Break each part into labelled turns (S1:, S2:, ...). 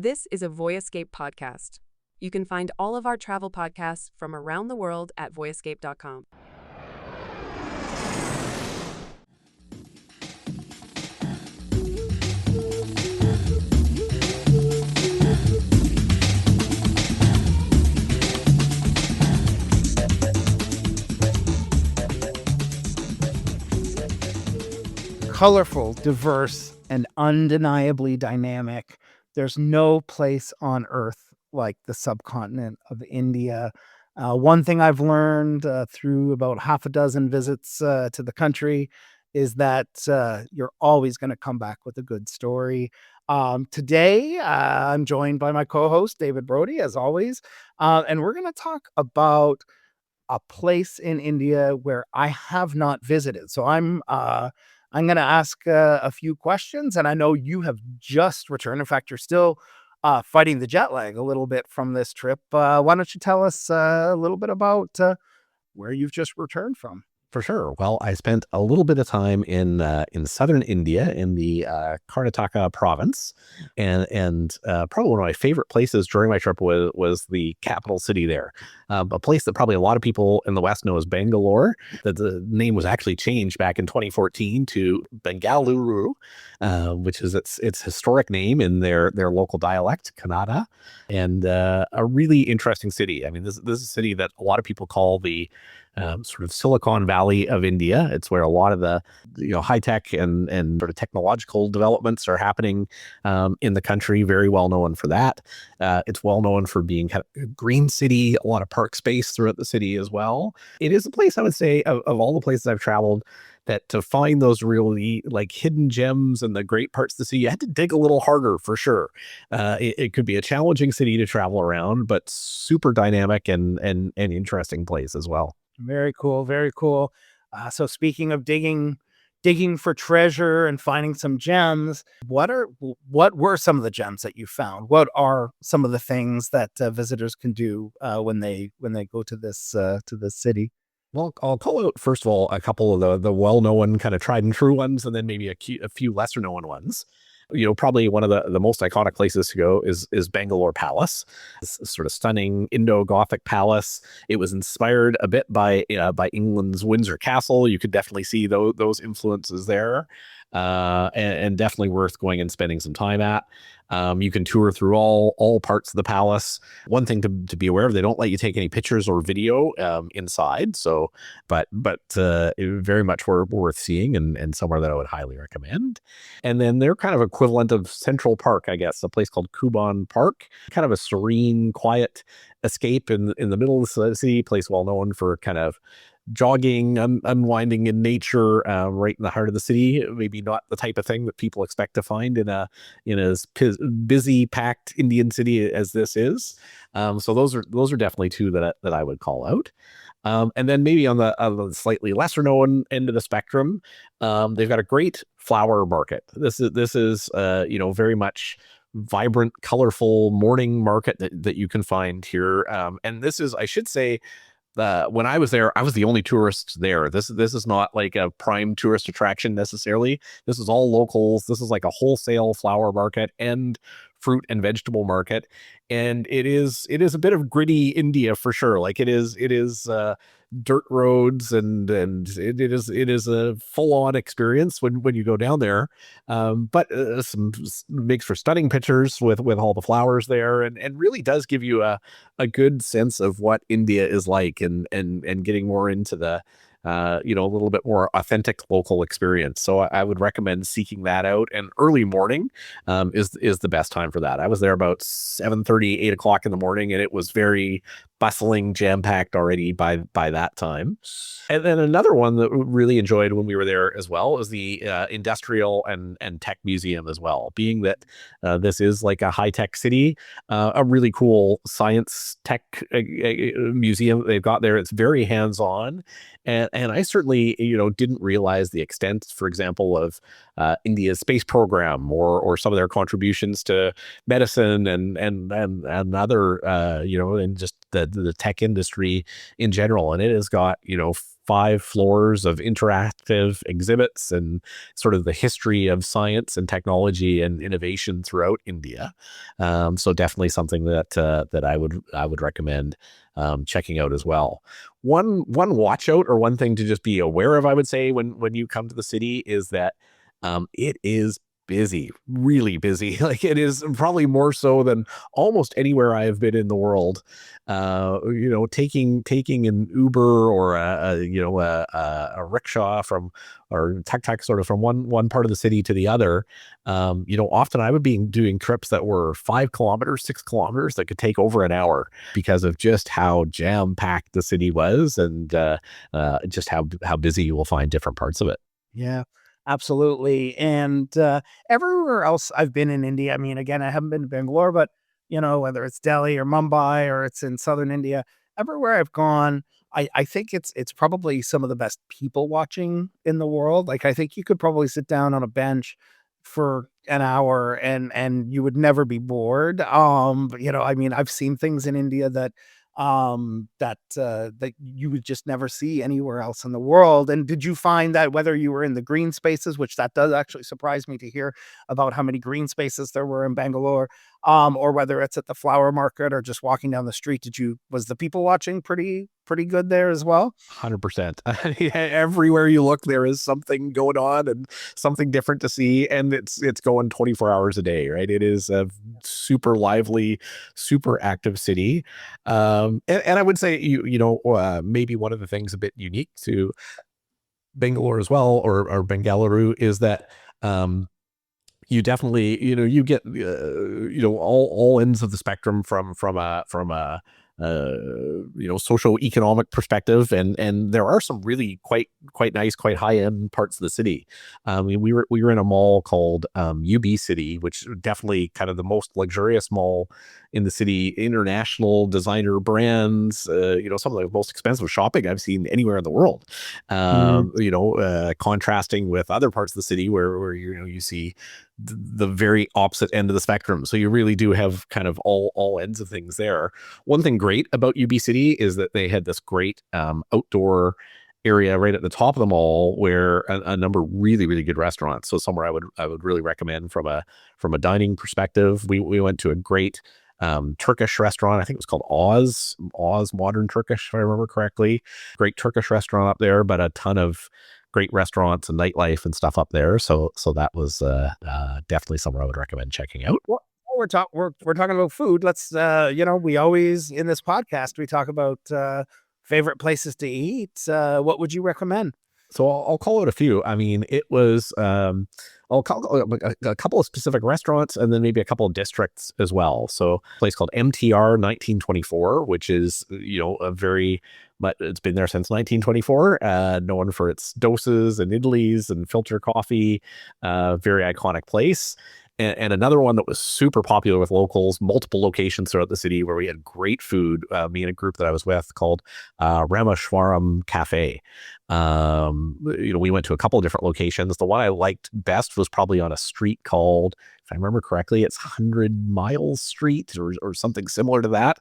S1: This is a Voyescape podcast. You can find all of our travel podcasts from around the world at voyescape.com.
S2: Colorful, diverse, and undeniably dynamic. There's no place on earth like the subcontinent of India. One thing I've learned through about half a dozen visits to the country is that you're always going to come back with a good story. Today, I'm joined by my co-host, David Brody, as always, and we're going to talk about a place in India where I have not visited. So I'm going to ask a few questions, and I know you have just returned. In fact, you're still fighting the jet lag a little bit from this trip. Why don't you tell us a little bit about where you've just returned from?
S3: For sure. Well, I spent a little bit of time in southern India in the Karnataka province, and probably one of my favorite places during my trip was the capital city there, a place that probably a lot of people in the West know as Bangalore. That the name was actually changed back in 2014 to Bengaluru, which is its historic name in their local dialect, Kannada, and a really interesting city. I mean, this is a city that a lot of people call the sort of Silicon Valley of India. It's where a lot of the high tech and sort of technological developments are happening in the country. Very well known for that. It's well known for being kind of a green city, a lot of park space throughout the city as well. It is a place, I would say, of all the places I've traveled, that to find those really like hidden gems and the great parts to see, you had to dig a little harder for sure. It could be a challenging city to travel around, but super dynamic and interesting place as well.
S2: Very cool. Very cool. So speaking of digging for treasure and finding some gems, what were some of the gems that you found? What are some of the things that visitors can do when they go to this city?
S3: Well, I'll call out, first of all, a couple of the well-known kind of tried and true ones, and then maybe a few lesser-known ones. Probably one of the most iconic places to go is Bangalore Palace. This sort of stunning Indo-Gothic palace. It was inspired a bit by England's Windsor Castle. You could definitely see those influences there, and definitely worth going and spending some time at. You can tour through all parts of the palace. One thing to be aware of, they don't let you take any pictures or video inside. So, but very much worth seeing and somewhere that I would highly recommend. And then they're kind of equivalent of Central Park, I guess, a place called Cubbon Park, kind of a serene, quiet escape in the middle of the city, place well known for kind of jogging, unwinding in nature, right in the heart of the city. Maybe not the type of thing that people expect to find in as busy, packed Indian city as this is. So those are definitely two that I would call out. And then maybe on the slightly lesser known end of the spectrum, they've got a great flower market. This is very much vibrant, colorful morning market that you can find here. And this is, I should say, when I was there, I was the only tourist there. This is not like a prime tourist attraction necessarily. This is all locals. This is like a wholesale flower market and fruit and vegetable market, and it is a bit of gritty India for sure. Like it is dirt roads and it is a full on experience when you go down there. But some makes for stunning pictures with all the flowers there, and really does give you a good sense of what India is like, and getting more into the a little bit more authentic local experience. So I would recommend seeking that out. And early morning is the best time for that. I was there about 7:30, 8 o'clock in the morning, and it was very bustling, jam-packed already by that time. And then another one that we really enjoyed when we were there as well is the Industrial and Tech Museum as well. Being that this is like a high-tech city, a really cool science tech museum they've got there. It's very hands-on. And I certainly, didn't realize the extent, for example, of India's space program or some of their contributions to medicine and other, and just the tech industry in general. And it has got, 5 floors of interactive exhibits and sort of the history of science and technology and innovation throughout India. So definitely something that I would recommend checking out as well. One watch out, or one thing to just be aware of, I would say, when you come to the city, is that it is busy, really busy. Like, it is probably more so than almost anywhere I have been in the world. Taking an Uber or a rickshaw or tuk-tuk sort of from one part of the city to the other. Often I would be doing trips that were 5 kilometers, 6 kilometers that could take over an hour because of just how jam-packed the city was, and just how busy you will find different parts of it.
S2: Yeah, absolutely. And everywhere else I've been in India, I mean, again, I haven't been to Bangalore, but whether it's Delhi or Mumbai or it's in southern India, everywhere I've gone, I think it's probably some of the best people watching in the world. Like, I think you could probably sit down on a bench for an hour and you would never be bored. I mean, I've seen things in India that you would just never see anywhere else in the world. And did you find that whether you were in the green spaces, which that does actually surprise me to hear about how many green spaces there were in Bangalore, or whether it's at the flower market or just walking down the street, was the people watching pretty good there as well?
S3: 100%. Everywhere you look, there is something going on and something different to see, and it's going 24 hours a day, right? It is a super lively, super active city. And I would say, maybe one of the things a bit unique to Bangalore as well, or Bengaluru, is that you definitely, you get, all ends of the spectrum from a socio-economic perspective, and there are some really quite nice, quite high-end parts of the city. I mean, we were in a mall called UB City, which is definitely kind of the most luxurious mall in the city. International designer brands, some of the most expensive shopping I've seen anywhere in the world. Contrasting with other parts of the city where you see the very opposite end of the spectrum. So you really do have kind of all ends of things there. One thing great about UB City is that they had this great outdoor area right at the top of the mall where a number of really, really good restaurants. So somewhere I would really recommend from a dining perspective. We went to a great Turkish restaurant. I think it was called Oz Modern Turkish, if I remember correctly. Great Turkish restaurant up there, but a ton of great restaurants and nightlife and stuff up there. So that was definitely somewhere I would recommend checking out.
S2: Well, we're talking about food. Let's we always, in this podcast, we talk about favorite places to eat. What would you recommend?
S3: So I'll call it a few. I mean, it was I'll call a couple of specific restaurants and then maybe a couple of districts as well. So a place called MTR 1924, which is but it's been there since 1924, known for its doses and idlis and filter coffee. Very iconic place. And another one that was super popular with locals, multiple locations throughout the city where we had great food, me and a group that I was with, called Rameshwaram Cafe. We went to a couple of different locations. The one I liked best was probably on a street called, if I remember correctly, it's 100 Miles Street or something similar to that.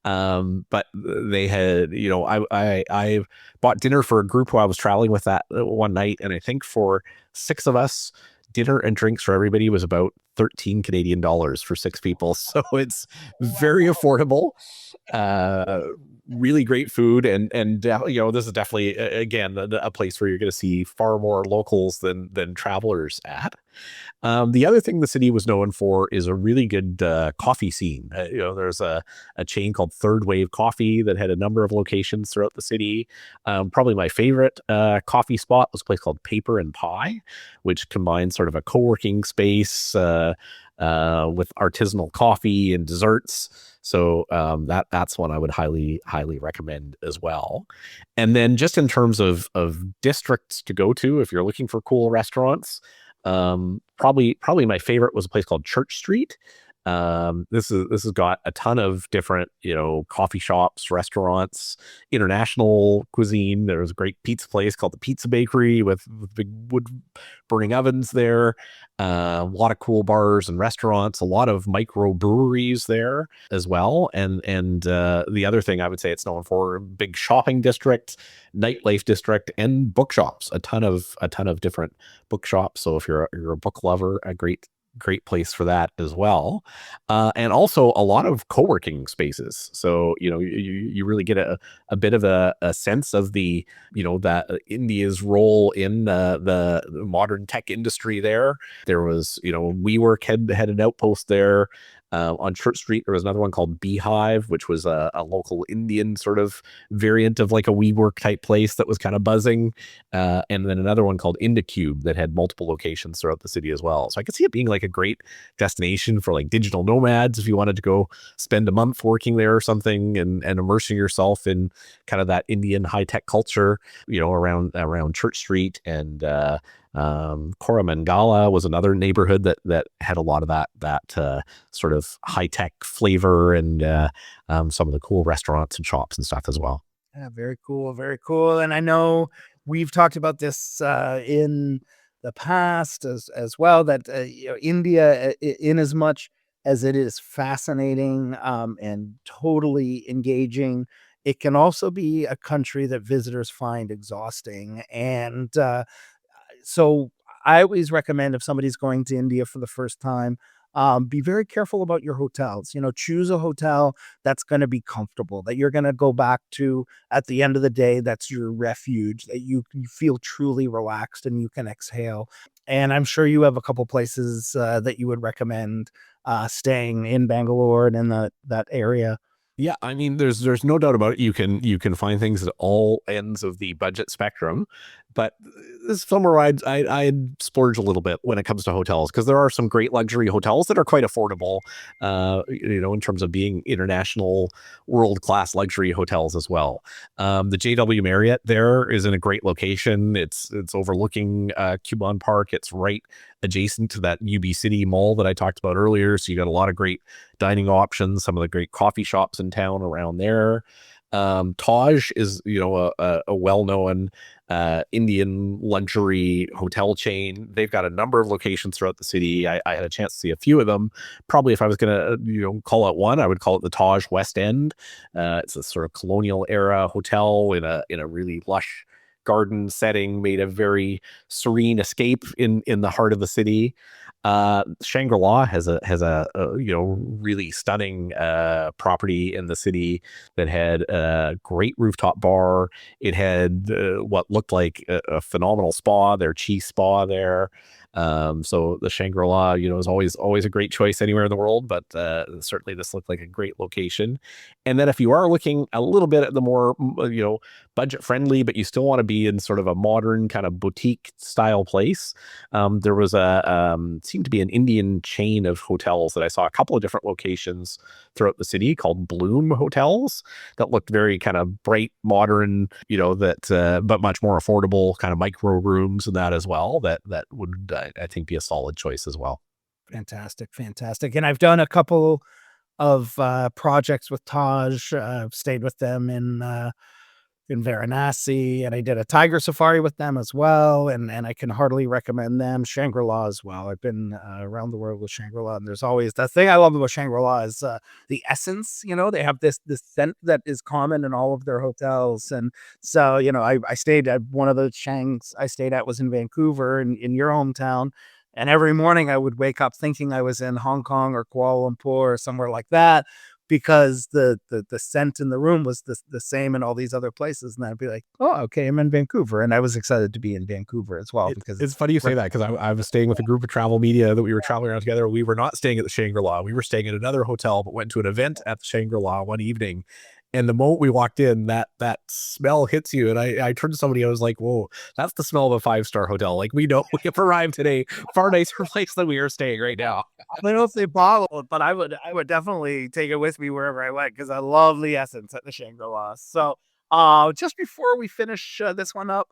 S3: But they had, I bought dinner for a group who I was traveling with that one night. And I think for 6 of us, dinner and drinks for everybody was about 13 Canadian dollars for 6 people. So it's very affordable, really great food. And this is definitely, again, a place where you're going to see far more locals than travelers at. The other thing the city was known for is a really good coffee scene. There's a chain called Third Wave Coffee that had a number of locations throughout the city. Probably my favorite coffee spot was a place called Paper and Pie, which combines sort of a co-working space with artisanal coffee and desserts. So that's one I would highly, highly recommend as well. And then just in terms of districts to go to, if you're looking for cool restaurants, probably my favorite was a place called Church Street. This has got a ton of different, coffee shops, restaurants, international cuisine. There's a great pizza place called the Pizza Bakery with big wood burning ovens there. A lot of cool bars and restaurants, a lot of micro breweries there as well. And the other thing I would say it's known for, big shopping district, nightlife district, and bookshops. A ton of different bookshops. So if you're a book lover, a great place for that as well. And also a lot of co-working spaces. So, you really get a bit of a sense of the, that India's role in the modern tech industry there. There was, WeWork had an outpost there. On Church Street, there was another one called Beehive, which was a local Indian sort of variant of like a WeWork type place that was kind of buzzing. And then another one called Indo-Cube that had multiple locations throughout the city as well. So I could see it being like a great destination for like digital nomads if you wanted to go spend a month working there or something and immersing yourself in kind of that Indian high tech culture, around Church Street. And Coromandala was another neighborhood that had a lot of that sort of high tech flavor, and some of the cool restaurants and shops and stuff as well.
S2: Yeah, very cool, very cool. And I know we've talked about this in the past as well, that India, in as much as it is fascinating and totally engaging, it can also be a country that visitors find exhausting. And so I always recommend, if somebody's going to India for the first time, be very careful about your hotels. Choose a hotel that's going to be comfortable, that you're going to go back to at the end of the day. That's your refuge, that you feel truly relaxed and you can exhale. And I'm sure you have a couple places that you would recommend staying in Bangalore and in that area.
S3: Yeah, I mean, there's no doubt about it. You can find things at all ends of the budget spectrum, but this summer I'd splurge a little bit when it comes to hotels, because there are some great luxury hotels that are quite affordable, in terms of being international, world class luxury hotels as well. The JW Marriott there is in a great location. It's overlooking Cubbon Park. It's right adjacent to that UB City mall that I talked about earlier. So you got a lot of great dining options, some of the great coffee shops in town around there. Taj is, a well-known Indian luxury hotel chain. They've got a number of locations throughout the city. I had a chance to see a few of them. Probably if I was going to, call out one, I would call it the Taj West End. It's a sort of colonial era hotel in a really lush garden setting, made a very serene escape in the heart of the city. Shangri-La has a really stunning property in the city that had a great rooftop bar. It had what looked like a phenomenal spa, their Chi Spa there. So the Shangri-La, is always a great choice anywhere in the world, but certainly this looked like a great location. And then if you are looking a little bit at the more, budget friendly, but you still want to be in sort of a modern kind of boutique style place, there was seemed to be an Indian chain of hotels that I saw a couple of different locations throughout the city called Bloom Hotels that looked very kind of bright, modern, but much more affordable, kind of micro rooms and that as well. That would, I think, be a solid choice as well.
S2: Fantastic, fantastic. And I've done a couple of projects with Taj. I've stayed with them in Varanasi, and I did a tiger safari with them as well. And I can heartily recommend them. Shangri-La as well. I've been around the world with Shangri-La, and there's always the thing I love about Shangri-La is the essence. They have this scent that is common in all of their hotels. And so, I stayed at one of the Shangs I stayed at was in Vancouver, in your hometown. And every morning I would wake up thinking I was in Hong Kong or Kuala Lumpur or somewhere like that, because the scent in the room was the same in all these other places. And I'd be like, oh, okay, I'm in Vancouver. And I was excited to be in Vancouver as well, because
S3: It's funny you say that, because I was staying with a group of travel media that we were traveling around together. We were not staying at the Shangri-La. We were staying at another hotel, but went to an event at the Shangri-La one evening. And the moment we walked in, that smell hits you. And I turned to somebody, I was like, whoa, that's the smell of a 5-star hotel. Like, we know we have arrived today, far nicer place than we are staying right now.
S2: I don't know if they bottle it, but I would definitely take it with me wherever I went, because I love the essence at the Shangri-La. So just before we finish this one up,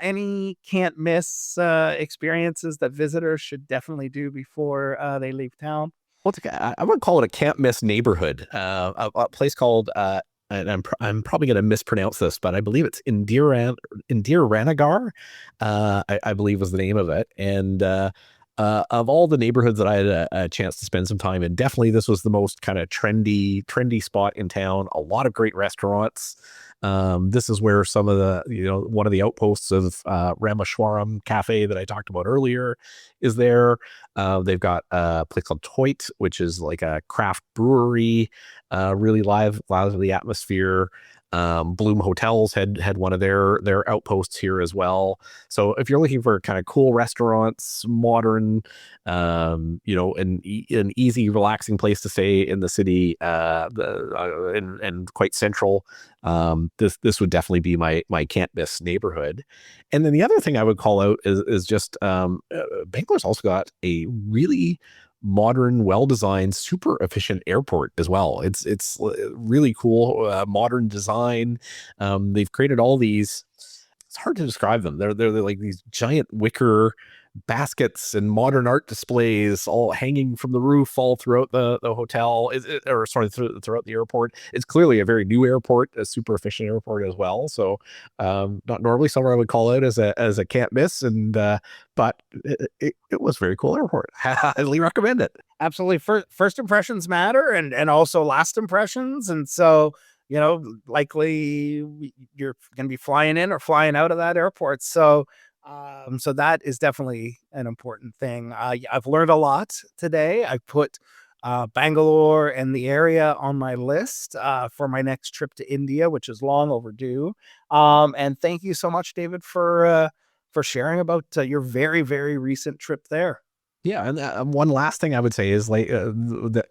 S2: any can't miss experiences that visitors should definitely do before they leave town?
S3: Well, I would call it a can't miss neighborhood. A place called and I'm probably going to mispronounce this, but I believe it's Indiranagar. I believe was the name of it. And of all the neighborhoods that I had a chance to spend some time in, definitely this was the most kind of trendy spot in town. A lot of great restaurants. This is where some of the, one of the outposts of Rameshwaram Cafe that I talked about earlier is there. They've got a place called Toit, which is like a craft brewery, really lively atmosphere. Bloom Hotels had one of their outposts here as well. So if you're looking for kind of cool restaurants, modern, an easy, relaxing place to stay in the city, and quite central, this would definitely be my can't miss neighborhood. And then the other thing I would call out is just Bangalore's also got a really modern, well-designed, super efficient airport as well. It's really cool, modern design. They've created all these. It's hard to describe them. They're like these giant wicker baskets and modern art displays all hanging from the roof all throughout the hotel, throughout the airport. It's clearly a very new airport, a super efficient airport as well. So not normally somewhere I would call out as a can't miss, and but it was a very cool airport. Highly recommend it.
S2: Absolutely. First impressions matter, and also last impressions. And so, likely you're going to be flying in or flying out of that airport. So that is definitely an important thing. I've learned a lot today. I put Bangalore and the area on my list for my next trip to India, which is long overdue. And thank you so much, David, for sharing about your very, very recent trip there.
S3: Yeah, and one last thing I would say is that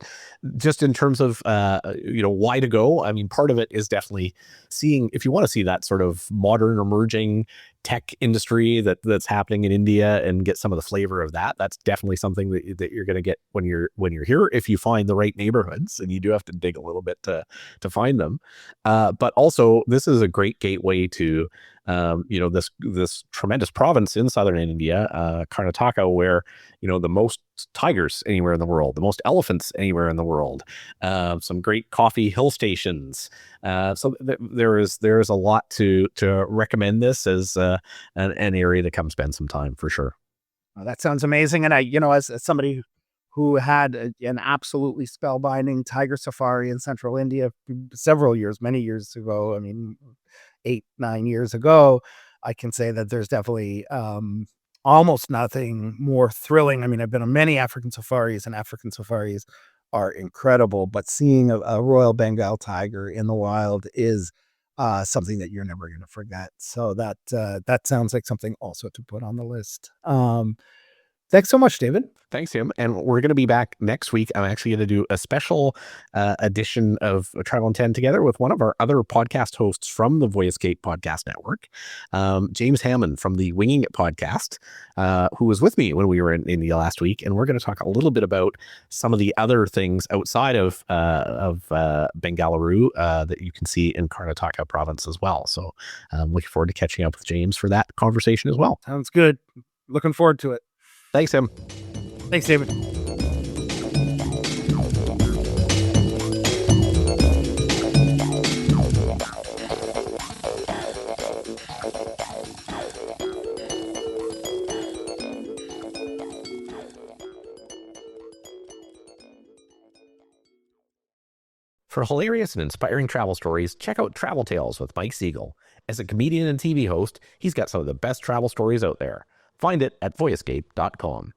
S3: just in terms of why to go. I mean, part of it is definitely seeing, if you want to see that sort of modern emerging tech industry that's happening in India and get some of the flavor of that. That's definitely something that you're going to get when you're here, if you find the right neighborhoods, and you do have to dig a little bit to find them. But also, this is a great gateway to this tremendous province in southern India, Karnataka, where the most tigers anywhere in the world, the most elephants anywhere in the world, some great coffee hill stations. So there is a lot to recommend this as an area to come spend some time for sure.
S2: That sounds amazing. And I, as somebody who had an absolutely spellbinding tiger safari in central India many years ago, I mean, 8-9 years ago, I can say that there's definitely almost nothing more thrilling. I mean, I've been on many African safaris, and African safaris are incredible, but seeing a Royal Bengal tiger in the wild is something that you're never going to forget. So that sounds like something also to put on the list. Thanks so much, David.
S3: Thanks, Tim. And we're going to be back next week. I'm actually going to do a special edition of Travel and 10 together with one of our other podcast hosts from the Voyescape Podcast Network, James Hammond from the Winging It podcast, who was with me when we were in India last week. And we're going to talk a little bit about some of the other things outside of Bengaluru that you can see in Karnataka province as well. So I'm looking forward to catching up with James for that conversation as well.
S2: Sounds good. Looking forward to it.
S3: Thanks, Tim.
S2: Thanks, David.
S3: For hilarious and inspiring travel stories, check out Travel Tales with Mike Siegel. As a comedian and TV host, he's got some of the best travel stories out there. Find it at voyescape.com.